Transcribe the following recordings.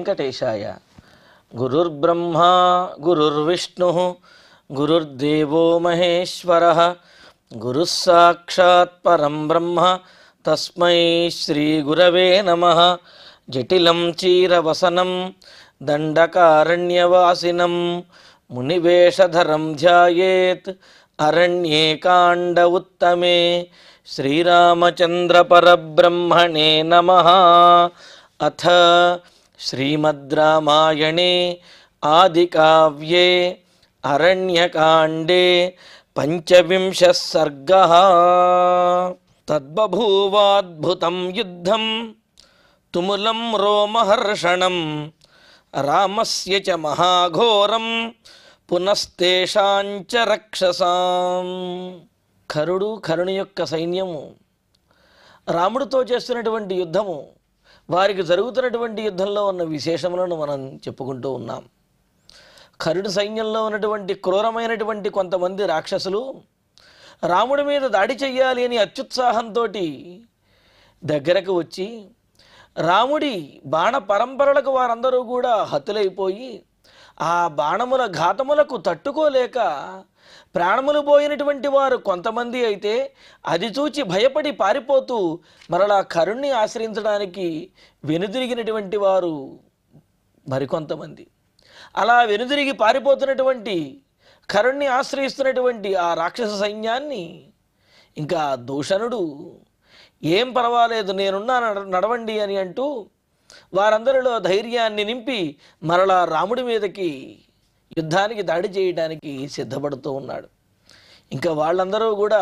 వెంకటేశాయ. గురుర్బ్రహ్మా గురుర్విష్ణుః గురుర్దేవో మహేశ్వరః గురుః సాక్షాత్ పరం బ్రహ్మ తస్మై శ్రీ గురవే నమః. జటిలం చీరవసనం దండకారణ్యవాసినం మునివేషధరం ధ్యాయేత్ అరణ్యే కాండ ఉత్తమే. శ్రీరామచంద్ర పరబ్రహ్మణే నమః. అథ శ్రీమద్ రామాయణే ఆదికావ్యే అరణ్యకాండే పంచవింశः సర్గः. తద్బభూవాద్భుతం యుద్ధం తుములం రోమహర్షణం రామస్య చ మహాఘోరం పునస్తేషాంచ రక్షసాం. కరుని యొక్క సైన్యము రాముడితో చేస్తున్నటువంటి యుద్ధము, వారికి జరుగుతున్నటువంటి యుద్ధంలో ఉన్న విశేషములను మనం చెప్పుకుంటూ ఉన్నాం. కరుడు సైన్యంలో ఉన్నటువంటి క్రూరమైనటువంటి కొంతమంది రాక్షసులు రాముడి మీద దాడి చెయ్యాలి అని అత్యుత్సాహంతో దగ్గరకు వచ్చి రాముడి బాణ పరంపరలకు వారందరూ కూడా హతులైపోయి ఆ బాణముల ఘాతములకు తట్టుకోలేక ప్రాణములు పోయినటువంటి వారు కొంతమంది అయితే అది చూచి భయపడి పారిపోతూ మరలా కరుణ్ణి ఆశ్రయించడానికి వెనుదిరిగినటువంటి వారు మరికొంతమంది. అలా వెనుదిరిగి పారిపోతున్నటువంటి కరుణ్ణి ఆశ్రయిస్తున్నటువంటి ఆ రాక్షస సైన్యాన్ని ఇంకా దూషణుడు ఏం పర్వాలేదు నేనున్నా నడవండి అని అంటూ వారందరిలో ధైర్యాన్ని నింపి మరలా రాముడి మీదకి యుద్ధానికి దాడి చేయడానికి సిద్ధపడుతూ ఉన్నాడు. ఇంకా వాళ్ళందరూ కూడా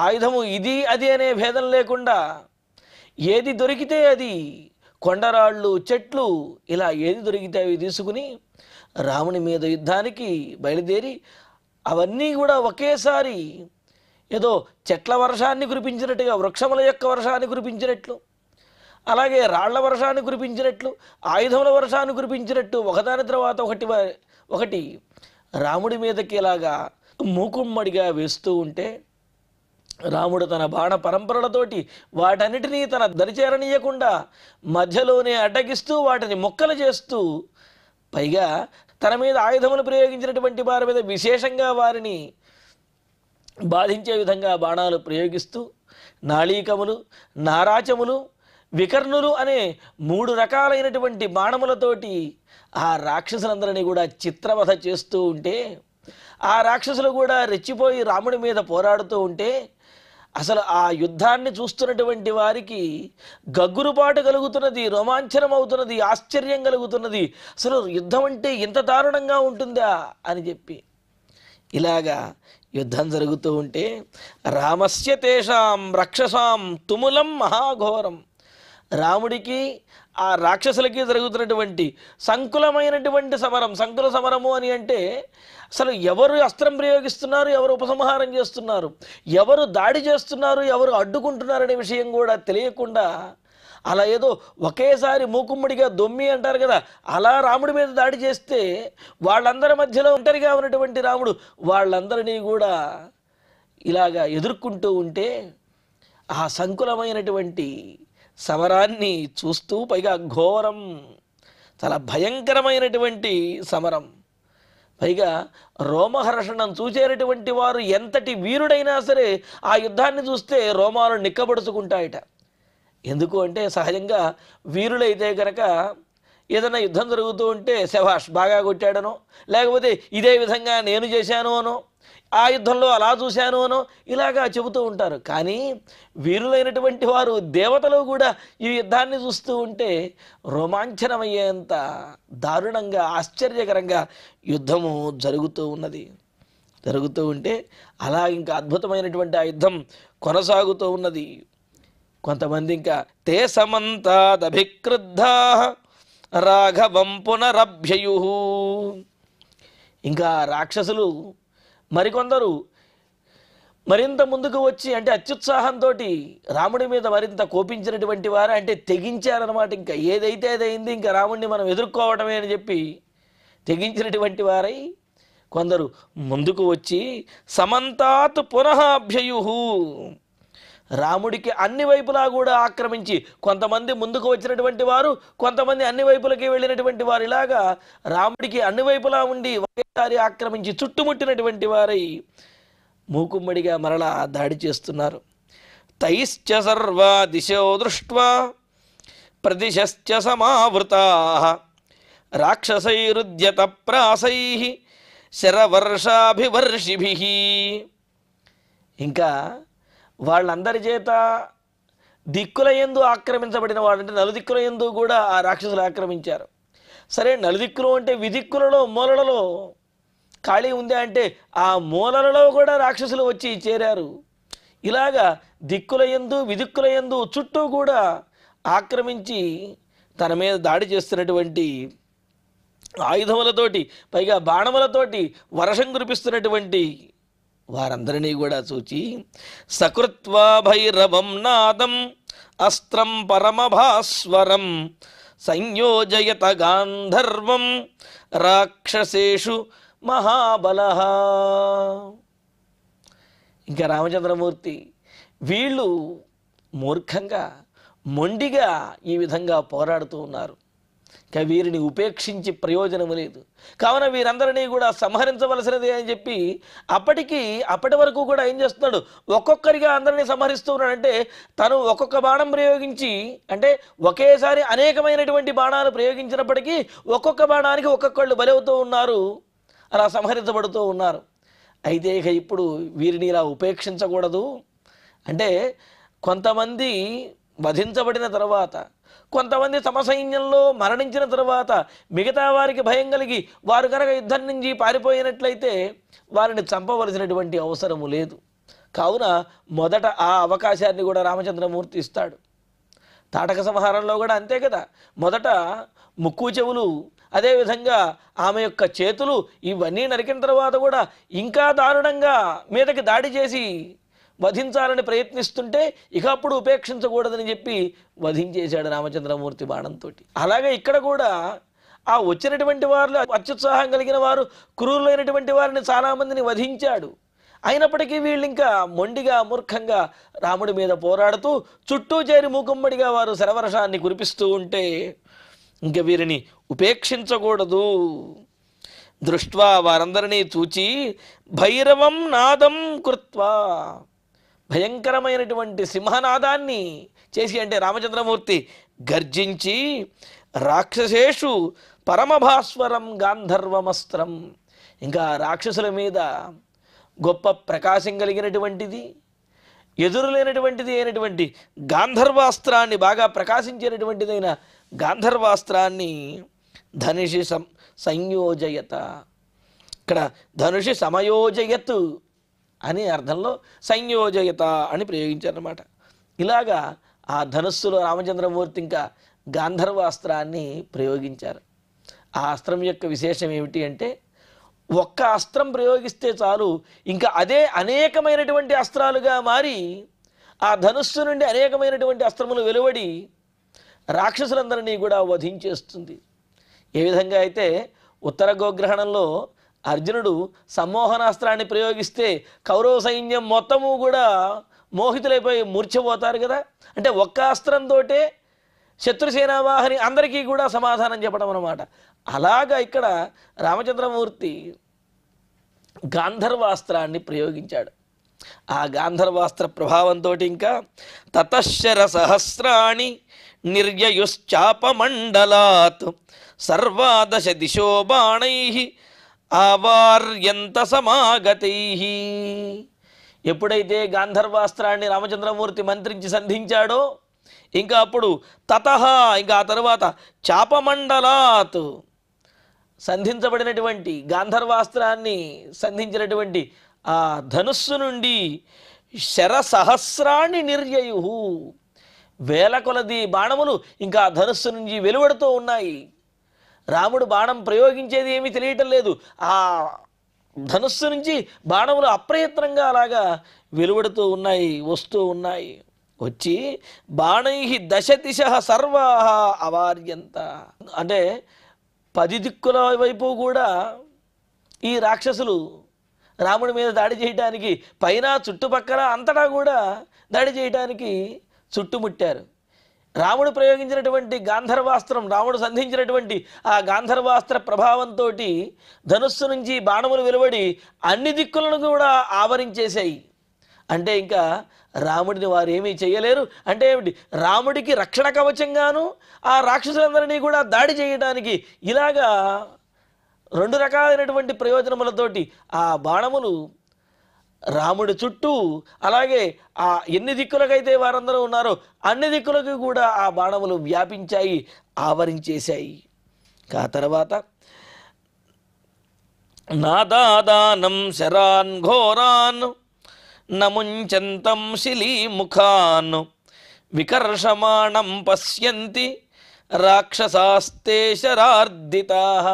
ఆయుధము ఇది అది అనే భేదం లేకుండా ఏది దొరికితే అది, కొండరాళ్ళు చెట్లు ఇలా ఏది దొరికితే అవి తీసుకుని రాముని మీద యుద్ధానికి బయలుదేరి అవన్నీ కూడా ఒకేసారి ఏదో చెట్ల వర్షాన్ని కురిపించినట్టుగా, వృక్షముల యొక్క వర్షాన్ని కురిపించినట్లు, అలాగే రాళ్ల వర్షాన్ని కురిపించినట్లు, ఆయుధముల వర్షాన్ని కురిపించినట్టు ఒకదాని తర్వాత ఒకటి రాముడి మీదకి ఇలాగా మూకుమ్మడిగా వేస్తూ ఉంటే రాముడు తన బాణ పరంపరలతోటి వాటన్నిటినీ తన దరిచేరనీయకుండా మధ్యలోనే అడ్డగిస్తూ వాటిని మొక్కలు చేస్తూ, పైగా తన మీద ఆయుధములు ప్రయోగించినటువంటి వారి మీద విశేషంగా వారిని బాధించే విధంగా బాణాలు ప్రయోగిస్తూ నాళీకములు, నారాచములు, వికర్ణులు అనే 3 రకాలైనటువంటి బాణములతోటి ఆ రాక్షసులందరినీ కూడా చిత్రవధ చేస్తూ ఉంటే, ఆ రాక్షసులు కూడా రెచ్చిపోయి రాముడి మీద పోరాడుతూ ఉంటే అసలు ఆ యుద్ధాన్ని చూస్తున్నటువంటి వారికి గగ్గురుపాటు కలుగుతున్నది, రోమాంచనం అవుతున్నది, ఆశ్చర్యం కలుగుతున్నది. అసలు యుద్ధం అంటే ఇంత దారుణంగా ఉంటుందా అని చెప్పి ఇలాగా యుద్ధం జరుగుతూ ఉంటే రామస్య తేషాం రక్షసాం తుములం మహాఘోరం. రాముడికి ఆ రాక్షసులకి జరుగుతున్నటువంటి సంకులమైనటువంటి సమరం. సంకుల సమరము అని అంటే అసలు ఎవరు అస్త్రం ప్రయోగిస్తున్నారు, ఎవరు ఉపసంహారం చేస్తున్నారు, ఎవరు దాడి చేస్తున్నారు, ఎవరు అడ్డుకుంటున్నారనే విషయం కూడా తెలియకుండా అలా ఏదో ఒకేసారి మూకుమ్మడిగా దొమ్మి అంటారు కదా, అలా రాముడి మీద దాడి చేస్తే వాళ్ళందరి మధ్యలో ఒంటరిగా ఉన్నటువంటి రాముడు వాళ్ళందరినీ కూడా ఇలాగా ఎదుర్కొంటూ ఉంటే ఆ సంకులమైనటువంటి సమరాన్ని చూస్తూ, పైగా ఘోరం, చాలా భయంకరమైనటువంటి సమరం, పైగా రోమహర్షణం చూసేటటువంటి వారు ఎంతటి వీరుడైనా సరే ఆ యుద్ధాన్ని చూస్తే రోమాలు నిక్కబడుచుకుంటాయట. ఎందుకు అంటే సహజంగా వీరులైతే కనుక ఏదైనా యుద్ధం జరుగుతూ ఉంటే శభాష్ బాగా కొట్టాడనో, లేకపోతే ఇదే విధంగా నేను చేశాను అనో, ఆ యుద్ధంలో అలా చూశాను అనో ఇలాగా చెబుతూ ఉంటారు. కానీ వీరులైనటువంటి వారు దేవతలు కూడా ఈ యుద్ధాన్ని చూస్తూ ఉంటే రోమాంచనమయ్యేంత దారుణంగా, ఆశ్చర్యకరంగా యుద్ధము జరుగుతూ ఉంటే అలా ఇంకా అద్భుతమైనటువంటి ఆ యుద్ధం కొనసాగుతూ ఉన్నది. కొంతమంది ఇంకా తే సమంతాదభిక్రుద్ధా రాఘవం పునరభ్యయు. ఇంకా రాక్షసులు మరికొందరు మరింత ముందుకు వచ్చి, అంటే అత్యుత్సాహంతో రాముడి మీద మరింత కోపించినటువంటి వారు, అంటే తెగించారనమాట. ఇంకా ఏదైతే అదైంది, ఇంకా రాముడిని మనం ఎదుర్కోవటమే అని చెప్పి తెగించినటువంటి వారై కొందరు ముందుకు వచ్చి సమంతాత్ పునః అభ్యయు రాముడికి అన్ని వైపులా కూడా ఆక్రమించి, కొంతమంది ముందుకు వచ్చినటువంటి వారు, కొంతమంది అన్ని వైపులకి వెళ్ళినటువంటి వారు, ఇలాగా రాముడికి అన్ని వైపులా ఉండి ఒకేసారి ఆక్రమించి చుట్టుముట్టినటువంటి వారై మూకుమ్మడిగా మరలా దాడి చేస్తున్నారు. తైశ్చ సర్వా దిశో దృష్ట్వా ప్రదిశశ్చ సమావృతాః రాక్షసైరుద్యత ప్రాసైః శరవర్షాభివర్షిభిః. ఇంకా వాళ్ళందరి చేత దిక్కుల యందు ఆక్రమించబడిన వాడు, అంటే నలుదిక్కుల యందు కూడా ఆ రాక్షసులు ఆక్రమించారు. సరే, నలుదిక్కులు అంటే విదిక్కులలో మూలలలో ఖాళీ ఉంది అంటే ఆ మూలలలో కూడా రాక్షసులు వచ్చి చేరారు. ఇలాగా దిక్కుల యందు విదిక్కుల యందు చుట్టూ కూడా ఆక్రమించి తన మీద దాడి చేస్తున్నటువంటి ఆయుధములతోటి, పైగా బాణములతోటి వర్షం కురిపిస్తున్నటువంటి వారందరినీ కూడా చూచి సకృత్వా భైరవం నాదం అస్త్రం పరమభాస్వరం సంయోజయత గాంధర్వం రాక్షసేషు మహాబలః. ఇంకా రామచంద్రమూర్తి వీళ్ళు మూర్ఖంగా మొండిగా ఈ విధంగా పోరాడుతూ ఉన్నారు. ఇక వీరిని ఉపేక్షించి ప్రయోజనము లేదు. కావున వీరందరినీ కూడా సంహరించవలసినదే అని చెప్పి అప్పటి వరకు కూడా ఏం చేస్తున్నాడు, ఒక్కొక్కరిగా అందరినీ సంహరిస్తూ ఉన్నాడంటే తను ఒక్కొక్క బాణం ప్రయోగించి, అంటే ఒకేసారి అనేకమైనటువంటి బాణాలు ప్రయోగించినప్పటికీ ఒక్కొక్క బాణానికి ఒక్కొక్కళ్ళు బలవుతూ ఉన్నారు, అలా సంహరించబడుతూ ఉన్నారు. అయితే ఇక ఇప్పుడు వీరిని ఇలా ఉపేక్షించకూడదు. అంటే కొంతమంది వధించబడిన తర్వాత, కొంతమంది తమ సైన్యంలో మరణించిన తర్వాత మిగతా వారికి భయం కలిగి వారు కనుక యుద్ధం నుంచి పారిపోయినట్లయితే వారిని చంపవలసినటువంటి అవసరము లేదు. కావున మొదట ఆ అవకాశాన్ని కూడా రామచంద్రమూర్తి ఇస్తాడు. తాటక సంహారంలో కూడా అంతే కదా, మొదట ముక్కు చెవులు, అదేవిధంగా ఆమె యొక్క చేతులు ఇవన్నీ నరికిన తర్వాత కూడా ఇంకా దారుణంగా మీదకి దాడి చేసి వధించాలని ప్రయత్నిస్తుంటే ఇక అప్పుడు ఉపేక్షించకూడదని చెప్పి వధించేశాడు రామచంద్రమూర్తి బాణంతో. అలాగే ఇక్కడ కూడా ఆ వచ్చినటువంటి వారిలో అత్యుత్సాహం కలిగిన వారు, క్రూరులైనటువంటి వారిని చాలామందిని వధించాడు. అయినప్పటికీ వీళ్ళు ఇంకా మొండిగా మూర్ఖంగా రాముడి మీద పోరాడుతూ చుట్టూ చేరి మూకుమ్మడిగా వారు శరవర్షాన్ని కురిపిస్తూ ఉంటే ఇంక వీరిని ఉపేక్షించకూడదు. దృష్ట్వా వారందరినీ చూచి భైరవం నాదం కృత్వా, భయంకరమైనటువంటి సింహనాదాన్ని చేసి, అంటే రామచంద్రమూర్తి గర్జించి రాక్షసేషు పరమభాస్వరం గాంధర్వమస్త్రం, ఇంకా రాక్షసుల మీద గొప్ప ప్రకాశం కలిగినటువంటిది, ఎదురులేనటువంటిది అయినటువంటి గాంధర్వాస్త్రాన్ని, బాగా ప్రకాశించేటటువంటిదైన గాంధర్వాస్త్రాన్ని ధనుషి సంయోజయత, ఇక్కడ ధనుషి సమయోజయత్ అనే అర్థంలో సంయోజయత అని ప్రయోగించారన్నమాట. ఇలాగా ఆ ధనుస్సులో రామచంద్రమూర్తి ఇంకా గాంధర్వాస్త్రాన్ని ప్రయోగించారు. ఆ అస్త్రం యొక్క విశేషం ఏమిటి అంటే, ఒక్క అస్త్రం ప్రయోగిస్తే చాలు, ఇంకా అదే అనేకమైనటువంటి అస్త్రాలుగా మారి ఆ ధనుస్సు నుండి అనేకమైనటువంటి అస్త్రములు వెలువడి రాక్షసులందరినీ కూడా వధించేస్తుంది. ఏ విధంగా అయితే ఉత్తర గోగ్రహణంలో అర్జునుడు సమ్మోహనాస్త్రాన్ని ప్రయోగిస్తే కౌరవ సైన్యం మొత్తము కూడా మోహితులైపోయి మూర్ఛపోతారు కదా, అంటే ఒక్క అస్త్రంతో శత్రుసేనావాహిని అందరికీ కూడా సమాధానం చెప్పడం అన్నమాట. అలాగా ఇక్కడ రామచంద్రమూర్తి గాంధర్వాస్త్రాన్ని ప్రయోగించాడు. ఆ గాంధర్వాస్త్ర ప్రభావంతో ఇంకా తతశ్శర సహస్రాణి నిర్యయుశ్చాపమండలాత్ సర్వాదశ దిశో బాణైః ఆవార్యంత సమాగతైః. ఎప్పుడైతే గాంధర్వాస్త్రాన్ని రామచంద్రమూర్తి మంత్రించి సంధించాడో ఇంకా అప్పుడు తతః, ఇంకా ఆ తరువాత చాపమండలాత్, సంధించబడినటువంటి గాంధర్వాస్త్రాన్ని సంధించినటువంటి ఆ ధనుస్సు నుండి శరసహస్రాన్ని నిర్యయు, వేల కొలది బాణములు ఇంకా ధనుస్సు నుంచి వెలువడుతూ ఉన్నాయి. రాముడు బాణం ప్రయోగించేది ఏమీ తెలియటం లేదు, ఆ ధనుస్సు నుంచి బాణములు అప్రయత్నంగా అలాగా వెలువడుతూ ఉన్నాయి, వస్తూ ఉన్నాయి. వచ్చి బాణై దశ దిశ సర్వా అవార్యంత, అంటే 10 దిక్కుల వైపు కూడా ఈ రాక్షసులు రాముడి మీద దాడి చేయడానికి, పైన చుట్టుపక్కల అంతటా కూడా దాడి చేయడానికి చుట్టుముట్టారు. రాముడు ప్రయోగించినటువంటి గాంధర్వాస్త్రం, రాముడు సంధించినటువంటి ఆ గాంధర్వాస్త్ర ప్రభావంతో ధనుస్సు నుంచి బాణములు వెలువడి అన్ని దిక్కులను కూడా ఆవరించేశాయి. అంటే ఇంకా రాముడిని వారు ఏమీ చేయలేరు. అంటే ఏమిటి, రాముడికి రక్షణ కవచంగాను ఆ రాక్షసులందరినీ కూడా దాడి చేయడానికి ఇలాగా రెండు రకాలైనటువంటి ప్రయోజనములతోటి ఆ బాణములు రాముడి చుట్టూ, అలాగే ఆ ఎన్ని దిక్కులకైతే వారందరూ ఉన్నారో అన్ని దిక్కులకు కూడా ఆ బాణములు వ్యాపించాయి, ఆవరించేశాయి. ఆ తర్వాత నాదాదానం శరాన్ ఘోరాన్ నముంచంతం శిలీముఖాన్ వికర్షమాణం పశ్యంతి రాక్షసాస్తే శరార్దితాః.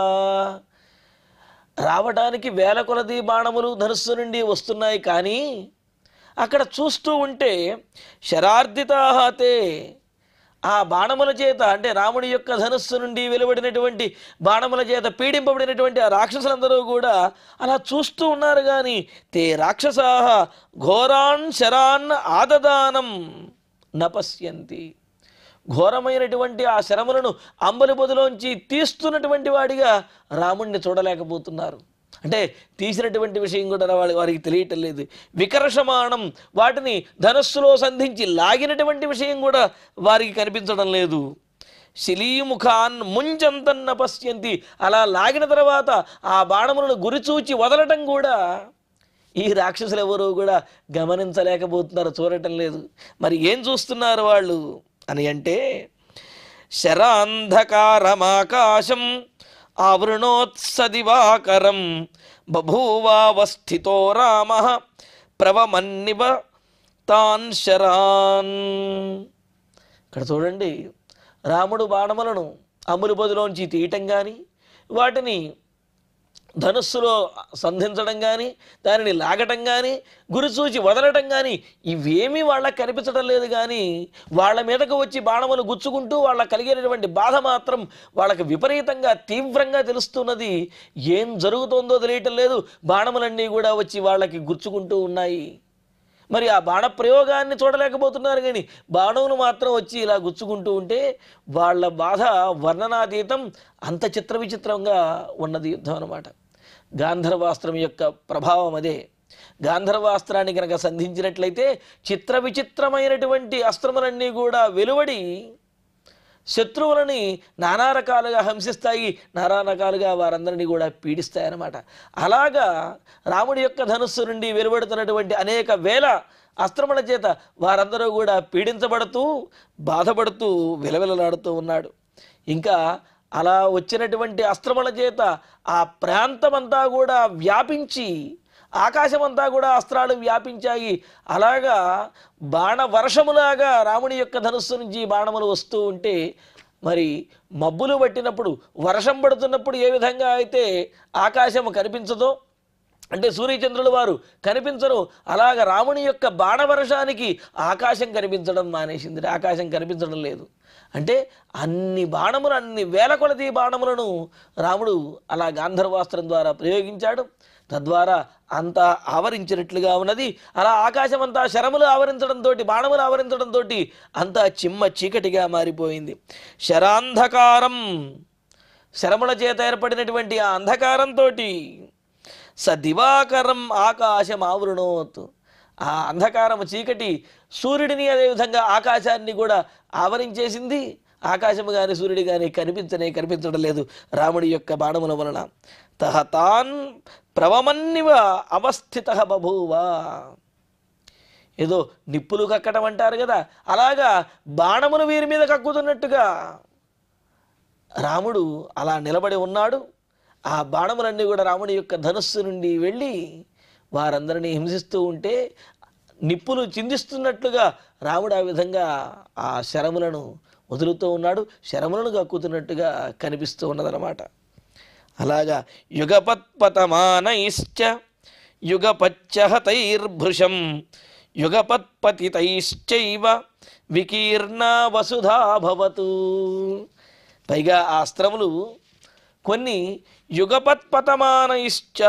రావడానికి వేల కొలది బాణములు ధనుస్సు నుండి వస్తున్నాయి, కానీ అక్కడ చూస్తూ ఉంటే శరార్దితాహతే, ఆ బాణముల చేత, అంటే రాముడి యొక్క ధనుస్సు నుండి వెలువడినటువంటి బాణముల చేత పీడింపబడినటువంటి ఆ రాక్షసులందరూ కూడా అలా చూస్తూ ఉన్నారు. కానీ తే రాక్షసాః ఘోరాన్ శరాన్ ఆదదానం నపశ్యంతి, ఘోరమైనటువంటి ఆ శరములను అంబలి పొదిలోంచి తీస్తున్నటువంటి వాడిగా రాముణ్ణి చూడలేకపోతున్నారు. అంటే తీసినటువంటి విషయం కూడా వారికి తెలియటం లేదు. వికర్షమాణం, వాటిని ధనస్సులో సంధించి లాగినటువంటి విషయం కూడా వారికి కనిపించడం లేదు. శిలీముఖాన్ ముంచంతన్న పశ్యంతి, అలా లాగిన తర్వాత ఆ బాణములను గురిచూచి వదలటం కూడా ఈ రాక్షసులు ఎవరూ కూడా గమనించలేకపోతున్నారు, చూడటం లేదు. మరి ఏం చూస్తున్నారు వాళ్ళు అని అంటే, శరాంధకారమాకాశం ఆవృణోత్సదివాకరం బభూవావస్థితో రామః ప్రవమన్నివ తాన్ శరాన్. ఇక్కడ చూడండి, రాముడు బాణములను అమ్ములు పొదిలోంచి తీయటం కానీ, వాటిని ధనుస్సులో సంధించడం కానీ, దానిని లాగటం కానీ, గురిచూచి వదలటం కానీ ఇవేమీ వాళ్ళకి కనిపించడం లేదు. కానీ వాళ్ళ మీదకు వచ్చి బాణములు గుచ్చుకుంటూ వాళ్ళకి కలిగినటువంటి బాధ మాత్రం వాళ్ళకి విపరీతంగా తీవ్రంగా తెలుస్తున్నది. ఏం జరుగుతుందో తెలియటం లేదు, బాణములన్నీ కూడా వచ్చి వాళ్ళకి గుచ్చుకుంటూ ఉన్నాయి. మరి ఆ బాణ ప్రయోగాన్ని చూడలేకపోతున్నారు, కానీ బాణములు మాత్రం వచ్చి ఇలా గుచ్చుకుంటూ ఉంటే వాళ్ళ బాధ వర్ణనాతీతం. అంత చిత్ర విచిత్రంగా ఉన్నది యుద్ధం అన్నమాట. గాంధర్వాస్త్రం యొక్క ప్రభావం అదే. గాంధర్వాస్త్రాన్ని కనుక సంధించినట్లయితే చిత్ర విచిత్రమైనటువంటి అస్త్రములన్నీ కూడా వెలువడి శత్రువులని నానా రకాలుగా హింసిస్తాయి, నానా రకాలుగా వారందరినీ కూడా పీడిస్తాయన్నమాట. అలాగా రాముడి యొక్క ధనుస్సు నుండి వెలువడుతున్నటువంటి అనేక వేల అస్త్రముల చేత వారందరూ కూడా పీడించబడుతూ బాధపడుతూ విలవిలలాడుతూ ఉన్నాడు. ఇంకా అలా వచ్చినటువంటి అస్త్రముల చేత ఆ ప్రాంతమంతా కూడా వ్యాపించి, ఆకాశమంతా కూడా అస్త్రాలు వ్యాపించాయి. అలాగా బాణ వర్షములాగా రాముడి యొక్క ధనుస్సు నుంచి బాణములు వస్తూ ఉంటే, మరి మబ్బులు పట్టినప్పుడు, వర్షం పడుతున్నప్పుడు ఏ విధంగా అయితే ఆకాశము కనిపించదో, అంటే సూర్యచంద్రులు వారు కనిపించరు, అలాగ రాముని యొక్క బాణవర్షానికి ఆకాశం కనిపించడం మానేసింది, ఆకాశం కనిపించడం లేదు. అంటే అన్ని బాణములు, అన్ని వేల కొలది బాణములను రాముడు అలా గాంధర్వాస్త్రం ద్వారా ప్రయోగించాడు. తద్వారా అంతా ఆవరించినట్లుగా ఉన్నది. అలా ఆకాశం అంతా శరములు ఆవరించడంతో, బాణములు ఆవరించడంతో అంతా చిమ్మ చీకటిగా మారిపోయింది. శరాంధకారం, శరముల చేత ఏర్పడినటువంటి ఆ అంధకారంతో స దివాకరం ఆకాశం ఆవృణోత్, ఆ అంధకారము చీకటి సూర్యుడిని, అదేవిధంగా ఆకాశాన్ని కూడా ఆవరించేసింది. ఆకాశము కానీ సూర్యుడు కానీ కనిపించడం లేదు రాముడి యొక్క బాణముల వలన. తహతాన్ ప్రవమన్నివ అవస్థిత బభూవ, ఏదో నిప్పులు కక్కడం అంటారు కదా, అలాగా బాణములు వీరి మీద కక్కుతున్నట్టుగా రాముడు అలా నిలబడి ఉన్నాడు. ఆ బాణములన్నీ కూడా రాముడి యొక్క ధనుస్సు నుండి వెళ్ళి వారందరినీ హింసిస్తూ ఉంటే నిప్పులు చిందిస్తున్నట్లుగా రాముడు ఆ విధంగా ఆ శరములను వదులుతూ ఉన్నాడు, శరములను కక్కుతున్నట్టుగా కనిపిస్తూ ఉన్నదన్నమాట. అలాగా యుగపత్పతమానైశ్చ యుగపచ్చహతైర్భృశం యుగపత్పతితైశ్చైవ వికీర్ణా వసుధా భవతు. పైగా ఆ అస్త్రములు కొన్ని యుగపత్పతమానైశ్చ,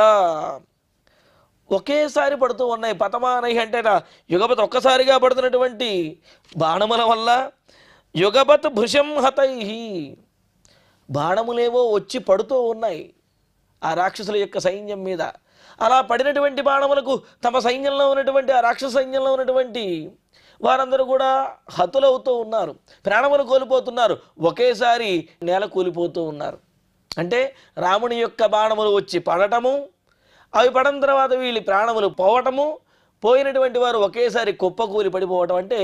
ఒకేసారి పడుతూ ఉన్నాయి. పతమానై అంటే యుగపత్ ఒక్కసారిగా పడుతున్నటువంటి బాణముల వల్ల యుగపత్ భృశం హతై, బాణములేవో వచ్చి పడుతూ ఉన్నాయి ఆ రాక్షసుల యొక్క సైన్యం మీద. అలా పడినటువంటి బాణములకు తమ సైన్యంలో ఉన్నటువంటి ఆ రాక్షస సైన్యంలో ఉన్నటువంటి వారందరూ కూడా హతులవుతూ ఉన్నారు, ప్రాణములు కోల్పోతున్నారు, ఒకేసారి నేల కూలిపోతూ ఉన్నారు. అంటే రాముని యొక్క బాణములు వచ్చి పడటము, అవి పడిన తర్వాత వీళ్ళ ప్రాణములు పోవటము, పోయినటువంటి వారు ఒకేసారి కుప్పకూలి పడిపోవటం. అంటే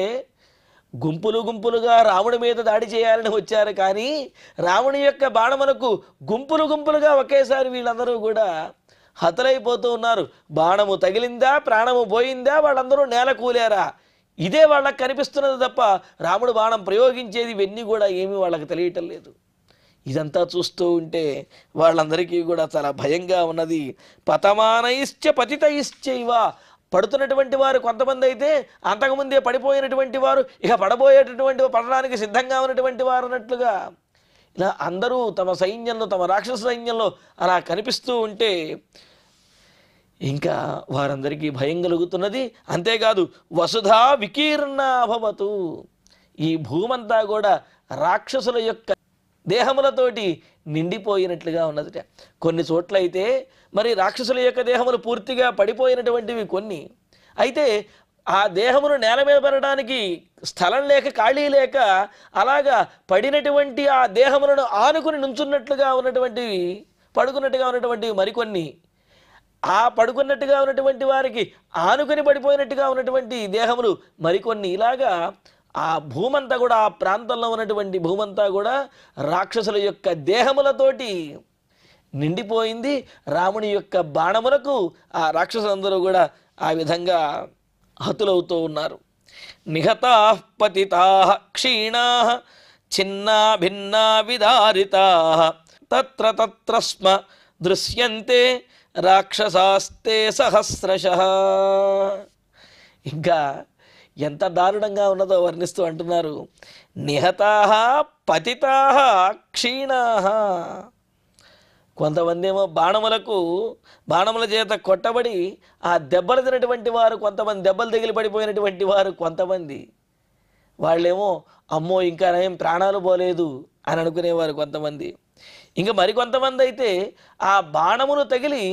గుంపులు గుంపులుగా రాముడి మీద దాడి చేయాలని వచ్చారు, కానీ రాముని యొక్క బాణములకు గుంపులు గుంపులుగా ఒకేసారి వీళ్ళందరూ కూడా హతులైపోతూ ఉన్నారు. బాణము తగిలిందా, ప్రాణము పోయిందా, వాళ్ళందరూ నేల కూలారా, ఇదే వాళ్ళకి కనిపిస్తున్నది తప్ప రాముడు బాణం ప్రయోగించేది ఇవన్నీ కూడా ఏమీ వాళ్ళకి తెలియటం లేదు. ఇదంతా చూస్తూ ఉంటే వాళ్ళందరికీ కూడా చాలా భయంగా ఉన్నది. పతమానైశ్చ పతితైశ్చైవ, పడుతున్నటువంటి వారు కొంతమంది అయితే అంతకుముందే పడిపోయినటువంటి వారు ఇక పడబోయేటటువంటి పడడానికి సిద్ధంగా ఉన్నటువంటి వారు అన్నట్లుగా ఇలా అందరూ తమ సైన్యంలో, తమ రాక్షస సైన్యంలో అలా కనిపిస్తూ ఉంటే ఇంకా వారందరికీ భయం కలుగుతున్నది. అంతేకాదు వసుధా వికీర్ణాభవతు, ఈ భూమంతా కూడా రాక్షసుల యొక్క దేహములతోటి నిండిపోయినట్లుగా ఉన్నదిట. కొన్ని చోట్లయితే మరి రాక్షసుల యొక్క దేహములు పూర్తిగా పడిపోయినటువంటివి కొన్ని, అయితే ఆ దేహమును నేల మీద పడడానికి స్థలం లేక, ఖాళీ లేక అలాగా పడినటువంటి ఆ దేహములను ఆనుకుని నుంచున్నట్లుగా ఉన్నటువంటివి, పడుకున్నట్టుగా ఉన్నటువంటివి మరికొన్ని, ఆ పడుకున్నట్టుగా ఉన్నటువంటి వారికి ఆనుకొని పడిపోయినట్టుగా ఉన్నటువంటి దేహములు మరికొన్ని, ఇలాగా ఆ భూమంతా కూడా, ఆ ప్రాంతంలో ఉన్నటువంటి భూమంతా కూడా రాక్షసుల యొక్క దేహములతోటి నిండిపోయింది. రాముని యొక్క బాణములకు ఆ రాక్షసులందరూ కూడా ఆ విధంగా హతులవుతూ ఉన్నారు. నిహతా పతితా క్షీణా చిన్నా భిన్నా విదారితా తత్ర తత్ర స్మ దృశ్యంతే రాక్షసాస్తే సహస్రశః. ఇంకా ఎంత దారుణంగా ఉన్నదో వర్ణిస్తూ అంటున్నారు. నిహతాః పతితాః క్షీణాః, కొంతమంది ఏమో బాణముల చేత కొట్టబడి ఆ దెబ్బలు తినటువంటి వారు కొంతమంది, దెబ్బలు తగిలి పడిపోయినటువంటి వారు కొంతమంది, వాళ్ళేమో అమ్మో ఇంకా ఏం ప్రాణాలు పోలేదు అని అనుకునేవారు కొంతమంది. ఇంకా మరికొంతమంది అయితే ఆ బాణములు తగిలి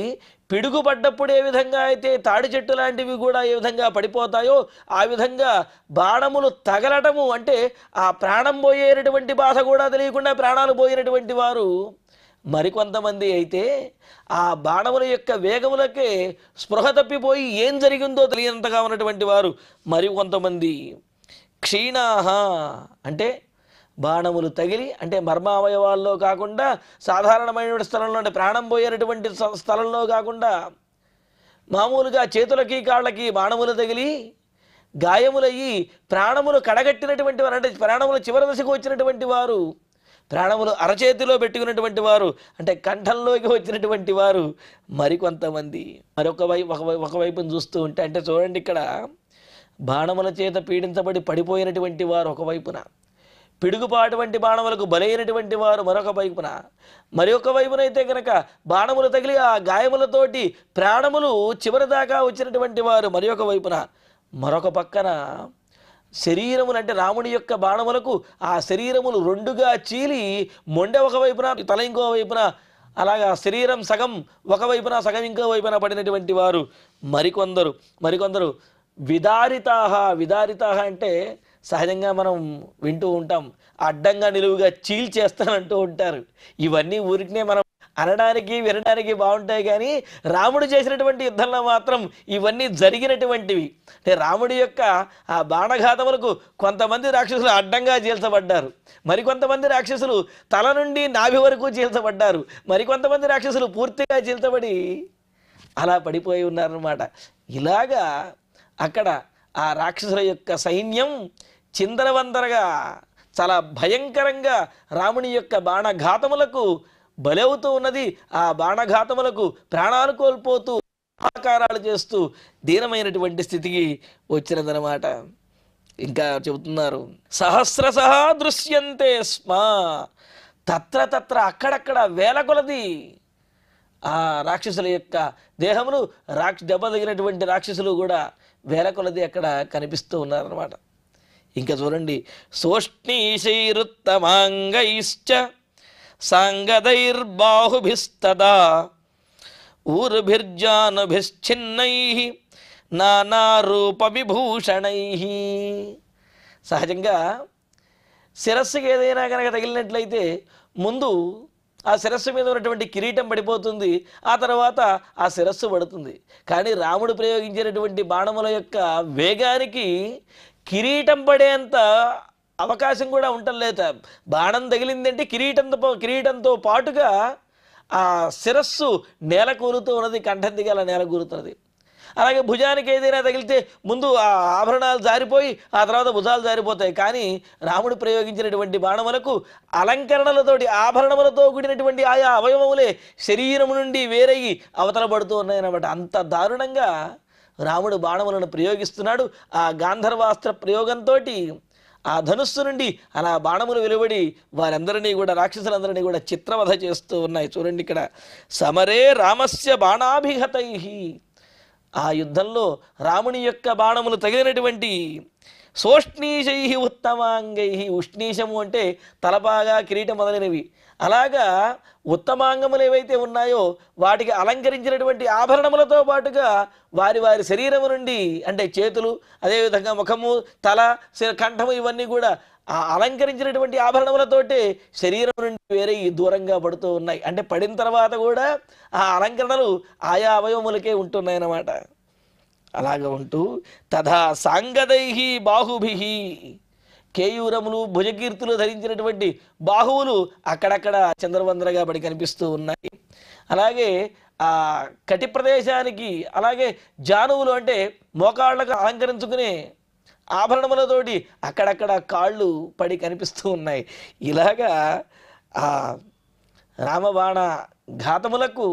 పిడుగుపడ్డప్పుడు ఏ విధంగా అయితే తాడి చెట్టు లాంటివి కూడా ఏ విధంగా పడిపోతాయో ఆ విధంగా బాణములు తగలటము, అంటే ఆ ప్రాణం పోయేటటువంటి బాధ కూడా తెలియకుండా ప్రాణాలు పోయినటువంటి వారు మరికొంతమంది అయితే ఆ బాణముల యొక్క వేగములకే స్పృహ తప్పిపోయి ఏం జరిగిందో తెలియనంతగా ఉన్నటువంటి వారు మరికొంతమంది. క్షీణాహ అంటే బాణములు తగిలి, అంటే మర్మావయవాల్లో కాకుండా సాధారణమైనటువంటి స్థలంలో, అంటే ప్రాణం పోయేటటువంటి స్థలంలో కాకుండా మామూలుగా చేతులకి కాళ్ళకి బాణములు తగిలి గాయములయ్యి ప్రాణములు కడగట్టినటువంటి వారు, అంటే ప్రాణములు చివరి దశకు వచ్చినటువంటి వారు, ప్రాణములు అరచేతిలో పెట్టుకున్నటువంటి వారు, అంటే కంఠంలోకి వచ్చినటువంటి వారు మరికొంతమంది. ఒకవైపును చూస్తూ ఉంటే, అంటే చూడండి ఇక్కడ బాణముల చేత పీడించబడి పడిపోయినటువంటి వారు ఒకవైపున, పిడుగుపాటువంటి బాణములకు బలైనటువంటి వారు మరొక వైపున, మరొక వైపునైతే కనుక బాణములు తగిలి ఆ గాయములతోటి ప్రాణములు చివరి దాకా వచ్చినటువంటి వారు మరొక వైపున, మరొక పక్కన శరీరములు, అంటే రాముడి యొక్క బాణములకు ఆ శరీరములు రెండుగా చీలి మొండె ఒకవైపున, తల ఇంకో వైపున, అలాగా శరీరం సగం ఒకవైపున సగం ఇంకో వైపున పడినటువంటి వారు మరికొందరు విదారితాహ. విదారితాహ అంటే సహజంగా మనం వింటూ ఉంటాం, అడ్డంగా నిలువుగా చీల్చేస్తానంటూ ఉంటారు. ఇవన్నీ ఊరికనే మనం అనడానికి వినడానికి బాగుంటాయి, కానీ రాముడు చేసినటువంటి యుద్ధంలో మాత్రం ఇవన్నీ జరిగినటువంటివి. అంటే రాముడి యొక్క ఆ బాణఘాతములకు కొంతమంది రాక్షసులు అడ్డంగా చీల్చబడ్డారు, మరికొంతమంది రాక్షసులు తల నుండి నాభి వరకు చీల్చబడ్డారు, మరికొంతమంది రాక్షసులు పూర్తిగా చీల్చబడి అలా పడిపోయి ఉన్నారన్నమాట. ఇలాగా అక్కడ ఆ రాక్షసుల యొక్క సైన్యం చిందరవందరగా చాలా భయంకరంగా రాముని యొక్క బాణఘాతములకు బలవుతూ ఉన్నది. ఆ బాణఘాతములకు ప్రాణాలు కోల్పోతూ ఆకారాలు చేస్తూ దీనమైనటువంటి స్థితికి వచ్చినదనమాట. ఇంకా చెబుతున్నారు, సహస్రశః దృశ్యంతే స్మ తత్ర తత్ర, అక్కడక్కడ వేల కొలది ఆ రాక్షసుల యొక్క దేహములు దెబ్బ తగినటువంటి రాక్షసులు కూడా వేల కొలది అక్కడ కనిపిస్తూ ఉన్నారన్నమాట. ఇంకా చూడండి, సోష్ణీశైరుత్తమాంగైశ్చ సాంగదైర్బాహుభిస్తదా ఊరుభిర్జానుభిశ్చిన్నై నానారూప విభూషణై. సహజంగా శిరస్సుకి ఏదైనా కనుక తగిలినట్లయితే ముందు ఆ శిరస్సు మీద ఉన్నటువంటి కిరీటం పడిపోతుంది, ఆ తర్వాత ఆ శిరస్సు పడుతుంది. కానీ రాముడు ప్రయోగించినటువంటి బాణముల యొక్క వేగానికి కిరీటం పడేంత అవకాశం కూడా ఉండలేదు. బాణం తగిలిందంటే కిరీటంతో పాటుగా ఆ శిరస్సు నేల కూలుతూ ఉన్నది, కంఠం దిగి అలా నేల కూలుతున్నది. అలాగే భుజానికి ఏదైనా తగిలితే ముందు ఆ ఆభరణాలు జారిపోయి ఆ తర్వాత భుజాలు జారిపోతాయి. కానీ రాముడు ప్రయోగించినటువంటి బాణములకు అలంకరణలతోటి ఆభరణములతో కూడినటువంటి ఆయా అవయవములే శరీరము నుండి వేరయ్యి అవతల పడుతూ ఉన్నాయన్నమాట. అంత దారుణంగా రాముడు బాణములను ప్రయోగిస్తున్నాడు. ఆ గాంధర్వాస్త్ర ప్రయోగంతో ఆ ధనుస్సు నుండి అలా బాణములు వెలువడి వారందరినీ కూడా రాక్షసులందరినీ కూడా చిత్రవధ చేస్తూ ఉన్నాయి. చూడండి, ఇక్కడ సమరే రామస్య బాణాభిహతై. ఆ యుద్ధంలో రాముని యొక్క బాణములు తగిలినటువంటి సోష్ణీశై ఉత్తమాంగై. ఉష్ణీశము అంటే తలపాగా, కిరీటం మొదలైనవి. అలాగా ఉత్తమాంగములు ఏవైతే ఉన్నాయో వాటికి అలంకరించినటువంటి ఆభరణములతో పాటుగా వారి వారి శరీరము నుండి అంటే చేతులు, అదేవిధంగా ముఖము, తల, కంఠము ఇవన్నీ కూడా ఆ అలంకరించినటువంటి ఆభరణములతోటే శరీరం నుండి వేరే దూరంగా పడుతూ ఉన్నాయి. అంటే పడిన తర్వాత కూడా ఆ అలంకరణలు ఆయా అవయవములకే ఉంటున్నాయన్నమాట. అలాగా ఉంటూ తథా సాంగదైహి బాహుభిహి, కేయూరములు, భుజకీర్తులు ధరించినటువంటి బాహువులు అక్కడక్కడ చంద్రవందరగా పడి కనిపిస్తూ ఉన్నాయి. అలాగే ఆ కటి ప్రదేశానికి, అలాగే జానువులు అంటే మోకాళ్ళకు అలంకరించుకునే ఆభరణములతోటి అక్కడక్కడ కాళ్ళు పడి కనిపిస్తూ ఉన్నాయి. ఇలాగా ఆ రామబాణ ఘాతములకు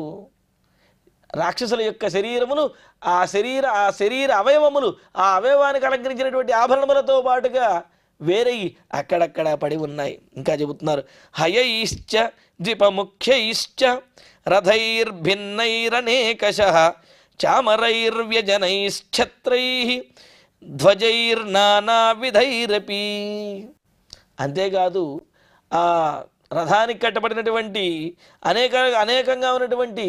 రాక్షసుల యొక్క శరీరములు, ఆ శరీర అవయవములు, ఆ అవయవానికి అలంకరించినటువంటి ఆభరణములతో పాటుగా వేరే అక్కడక్కడ పడి ఉన్నాయి. ఇంకా చెబుతున్నారు, హయైశ్చ ద్విపముఖ్యైశ్చ రథైర్భిన్నైరనేకశః చామరైర్వ్యజనైశ్ఛత్రై ధ్వజైర్నానావిధైరపి. అంతేకాదు ఆ రథానికి కట్టబడినటువంటి అనేకంగా ఉన్నటువంటి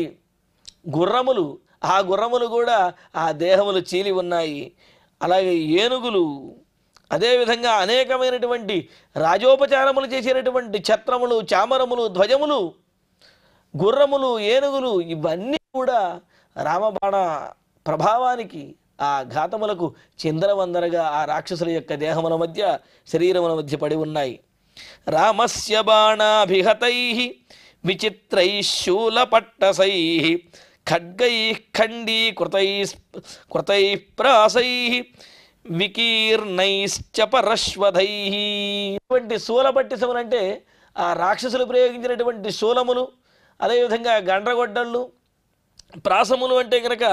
గుర్రములు, ఆ గుర్రములు కూడా ఆ దేహములు చీలి ఉన్నాయి. అలాగే ఏనుగులు, అదేవిధంగా అనేకమైనటువంటి రాజోపచారములు చేసేటటువంటి ఛత్రములు, చామరములు, ధ్వజములు, గుర్రములు, ఏనుగులు ఇవన్నీ కూడా రామబాణ ప్రభావానికి, ఆ ఘాతములకు చిందరవందరగా ఆ రాక్షసుల యొక్క దేహముల మధ్య, శరీరముల మధ్య పడి ఉన్నాయి. రామస్య బాణాభిహతై విచిత్రై శూలపట్టసై ఖడ్గై ఖండీకృతై ప్రాసై వికీర్ణైశ్చ పరశ్వధై. ఇటువంటి శూలపట్టిసములు అంటే ఆ రాక్షసులు ప్రయోగించినటువంటి శూలములు, అదేవిధంగా గండ్రగొడ్డళ్ళు, ప్రాసములు అంటే కనుక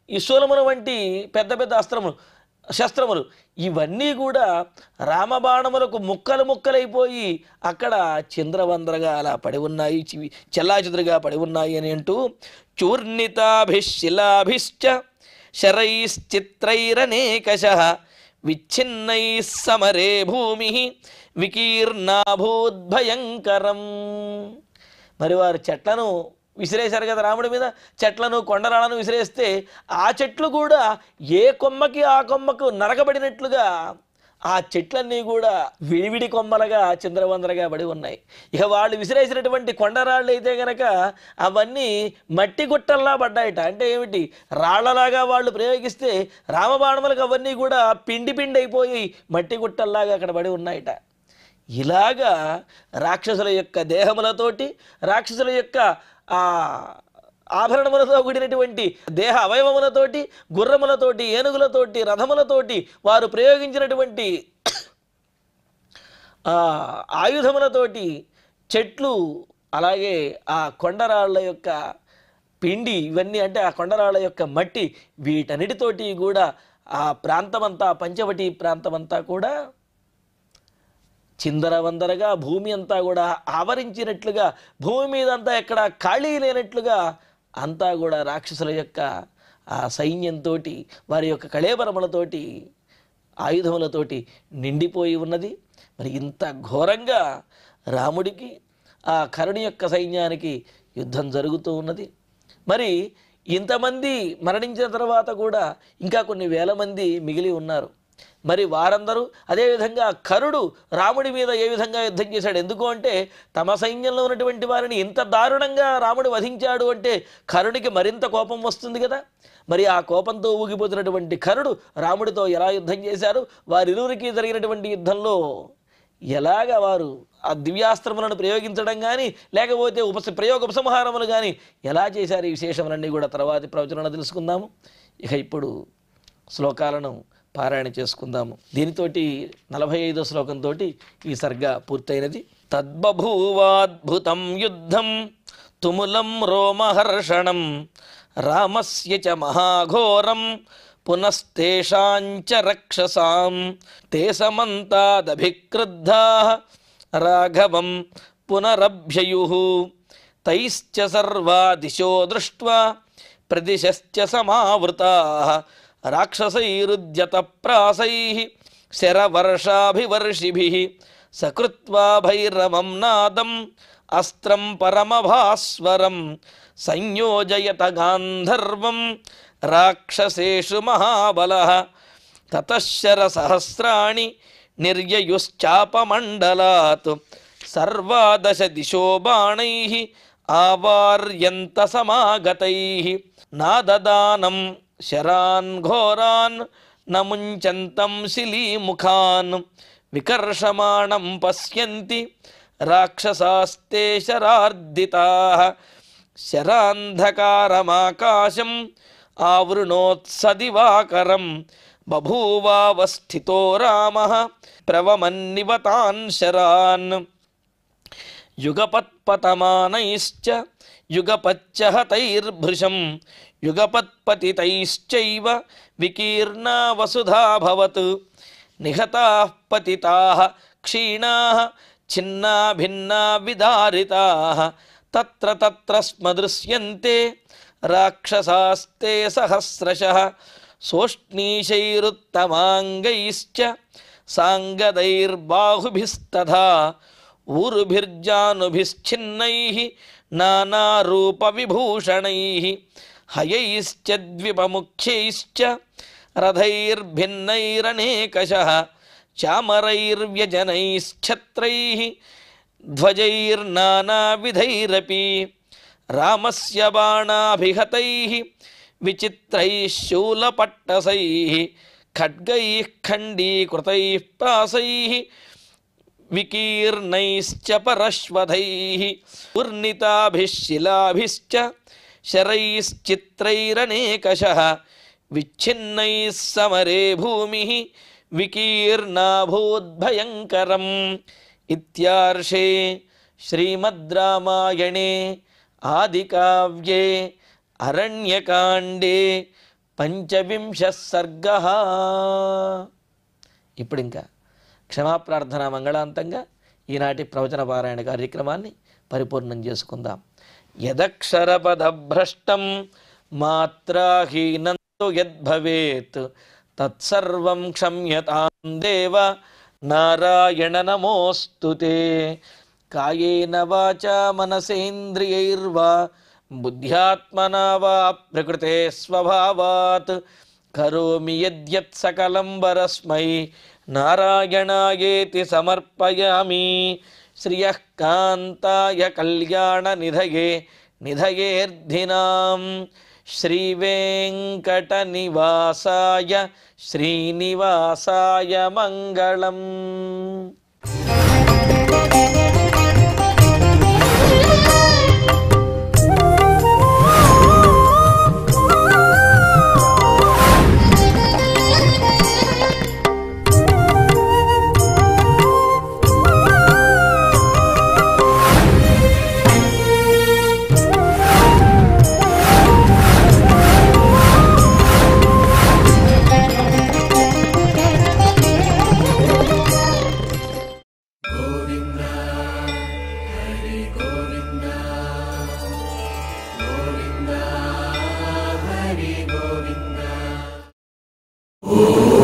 ఈ శూలముల వంటి పెద్ద పెద్ద శస్త్రములు ఇవన్నీ కూడా రామబాణములకు ముక్కలైపోయి అక్కడ చింద్రవంద్రగా అలా పడి ఉన్నాయి, చెల్లాచెదురుగా పడి ఉన్నాయి అని అంటూ చూర్ణితాభిశిలాభిశ్చ శరైశ్చిత్రైరనేకశః విచ్ఛిన్నై సమరే భూమి వికీర్ణాభూద్భయంకరం. మరి వారు చెట్లను విసిరేశారు కదా రాముడి మీద, చెట్లను, కొండరాలను విసిరేస్తే ఆ చెట్లు కూడా ఏ కొమ్మకి ఆ కొమ్మకు నరకబడినట్లుగా ఆ చెట్లన్నీ కూడా విడివిడి కొమ్మలుగా చిందరవందరగా పడి ఉన్నాయి. ఇక వాళ్ళు విసిరేసినటువంటి కొండరాళ్ళు అయితే గనక అవన్నీ మట్టి గుట్టల్లా పడ్డాయట. అంటే ఏమిటి, రాళ్లలాగా వాళ్ళు ప్రయోగిస్తే రామబాణములకు అవన్నీ కూడా పిండి అయిపోయి మట్టి గుట్టల్లాగా అక్కడ పడి ఉన్నాయట. ఇలాగా రాక్షసుల యొక్క దేహములతోటి, రాక్షసుల యొక్క ఆ ఆభరణములతో కూడినటువంటి దేహ అవయవములతోటి, గుర్రములతోటి, ఏనుగులతోటి, రథములతోటి, వారు ప్రయోగించినటువంటి ఆయుధములతోటి, చెట్లు, అలాగే ఆ కొండరాళ్ళ యొక్క పిండి, ఇవన్నీ అంటే ఆ కొండరాళ్ళ యొక్క మట్టి, వీటన్నిటితోటి కూడా ఆ ప్రాంతమంతా, పంచవటి ప్రాంతమంతా కూడా చిందరవందరగా భూమి అంతా కూడా ఆవరించినట్లుగా, భూమి మీదంతా ఎక్కడ ఖాళీ లేనట్లుగా అంతా కూడా రాక్షసుల యొక్క ఆ సైన్యంతో, వారి యొక్క కళేబరములతోటి, ఆయుధములతోటి నిండిపోయి ఉన్నది. మరి ఇంత ఘోరంగా రాముడికి ఆ కరుణి యొక్క సైన్యానికి యుద్ధం జరుగుతూ ఉన్నది. మరి ఇంతమంది మరణించిన తర్వాత కూడా ఇంకా కొన్ని వేల మంది మిగిలి ఉన్నారు. మరి వారందరూ అదేవిధంగా కరుడు రాముడి మీద ఏ విధంగా యుద్ధం చేశాడు? ఎందుకు అంటే తమ సైన్యంలో ఉన్నటువంటి వారిని ఇంత దారుణంగా రాముడు వధించాడు అంటే కరుడికి మరింత కోపం వస్తుంది కదా. మరి ఆ కోపంతో ఊగిపోతున్నటువంటి కరుడు రాముడితో ఎలా యుద్ధం చేశారు? వారిరువురికి జరిగినటువంటి యుద్ధంలో ఎలాగ వారు ఆ దివ్యాస్త్రములను ప్రయోగించడం కానీ, లేకపోతే ప్రయోగ ఉపసంహారములు కానీ ఎలా చేశారు? ఈ విశేషములన్నీ కూడా తర్వాతి ప్రవచనంలో తెలుసుకుందాము. ఇక ఇప్పుడు శ్లోకాలను పారాయణ చేసుకుందాము. దీనితోటి 45వ శ్లోకంతో ఈ సర్గ పూర్తయినది. తద్బభూవాద్భుతం యుద్ధం తుములం రోమహర్షణం రామస్య చ మహాఘోరం పునస్తేషాంచ రక్షసాం తే సమంతాదభిక్రుద్ధాః రాఘవం పునరభ్యయుః తైశ్చ సర్వా దిశో దృష్ట్వా ప్రదిశశ్చ సమావృతాః రాక్షసైరుద్యత ప్రాసైః శరవర్షాభివర్షిభిః సకృత్వా భైరవం నాదం అస్త్రం పరమభాస్వరం సంయోజయత గాంధర్వం రాక్షసేషు మహాబలః తతశ్శరసహస్రాణి నిర్యయుశ్చాపమండలాత్ సర్వాదశ దిశో బాణైః ఆవార్యంత సమాగతైః నాదదానం శరాన్ ఘోరాన్ నముంచంతం శిలీముఖాన్ వికర్షమాణం పశ్యంతి రాక్షసాస్తే శరార్దితాః శరాంధకారమాకాశం ఆవృణోత్సదివాకరం బభూవావస్థితో రామః ప్రవమన్నివతాన్ శరాన్ యుగపత్పతమానైశ్చ యుగపచ్చహతైర్భృశం యుగపత్పతితైశ్చైవ వికీర్ణా వసుధాభవత్ నిహతాః పతితాః క్షీణాః ఛిన్నా భిన్నా విదారితాః తత్ర తత్ర స్మదృశ్యంతే రాక్షసాస్తే సహస్రశః సోష్ణీశైరుత్తమాంగైశ్చ సాంగదైర్బాహుభిస్తథా ఊరుభిర్జానుభిశ్చిన్నైః నానారూపవిభూషణైః హయైశ్చ ద్విపముఖ్యైశ్చ రథైర్భిన్నైరనేకశః చామరైర్వ్యజనైశ్ఛత్రైః ధ్వజైర్నానావిధైరపి రామస్య బాణాభిహతైః విచిత్రైః శూలపట్టసైః ఖడ్గైః ఖండీకృతైః ప్రాసైః వికీర్ణైశ్చ పరశ్వధైః ఊర్ణితాభిః శిలాభిశ్చ శరైశ్చిత్రైరనేకశః విచ్ఛిన్నైః సమరే భూమిః వికీర్ణాభూద్భయంకరం. ఇత్యార్షే శ్రీమద్ రామాయణే ఆదికావ్యే అరణ్యకాండే 25వ సర్గః. ఇప్పుడు ఇంకా క్షమాప్రార్థన మంగళాంతంగా ఈనాటి ప్రవచన పారాయణ కార్యక్రమాన్ని పరిపూర్ణం చేసుకుందాం. యదక్షరపదభ్రష్టం మాత్రాహీనంతు యద్భవేత్ తత్సర్వం క్షమ్యతాం దేవ నారాయణ నమోస్తుతే. కాయేన వాచా మనసేంద్రియైర్వా బుద్ధ్యాత్మనా వా ప్రకృతే స్వభావాత్ కరోమి యద్యత్ సకలం వరస్మై నారాయణాయేతి సమర్పయామి. శ్రియః కాంతాయ కళ్యాణ నిధయే నిధయేర్ధినాం శ్రీవేంకట నివాసాయ శ్రీనివాసాయ మంగళం. ఓం